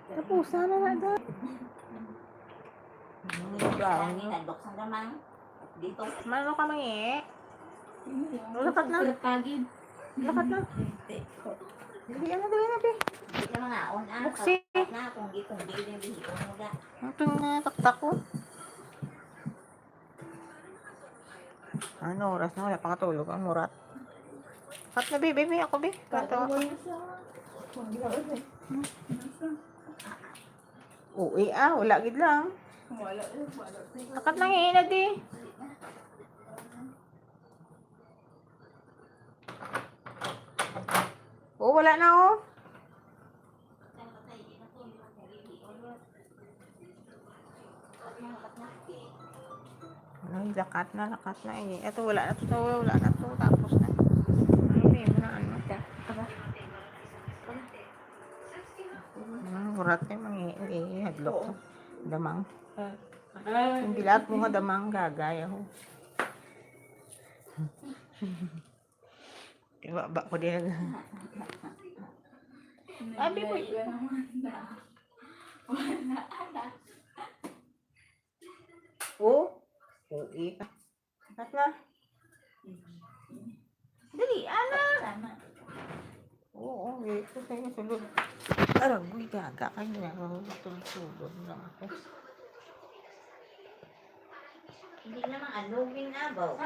Tapusan na na da. Lagi nandok sa damang. Dito. Mano ka mangi? Lakat na. Pagid. Lakat na. Hindi na dali na be. Hindi ka mga on Buksi. na kung di din bihito mo da. Ito nga taktak ko. Ano oras na wala pang katulog ang murat. Kat na be, baby ako be. Kanto. Uwi wala gid lang. Lakat na hina di. Wala na Ay, lakat na eh. Ito wala na to. Tapos na. Ay, mo na ano. Murat kayo hadlok ko. Damang. Yung bilat mo nga damang gagaya ho. Diba ba ko din. Abi mo. Uwi ka. Kat na. Dali, ana. Oo, ito sa'yo sulod. Aragoy, gaga ka niya. Sulod lang ako. Hindi naman alugin abaw.